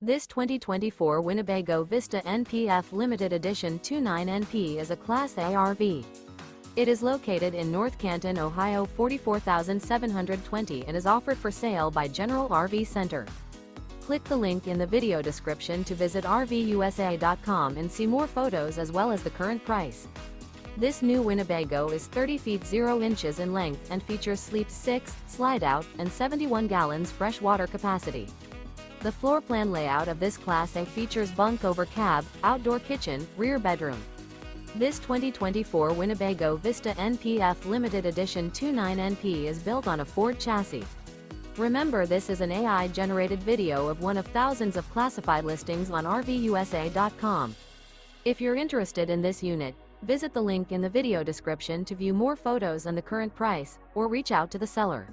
This 2024 Winnebago Vista NPF Limited Edition 29NP is a Class A RV. It is located in North Canton, Ohio 44720 and is offered for sale by General RV Center. Click the link in the video description to visit RVUSA.com and see more photos as well as the current price. This new Winnebago is 30 feet 0 inches in length and features sleep 6, slide-out, and 71 gallons fresh water capacity. The floor plan layout of this Class A features bunk over cab, outdoor kitchen, rear bedroom. This 2024 Winnebago Vista NPF Limited Edition 29NP is built on a Ford chassis. Remember, this is an AI-generated video of one of thousands of classified listings on RVUSA.com. If you're interested in this unit, visit the link in the video description to view more photos and the current price, or reach out to the seller.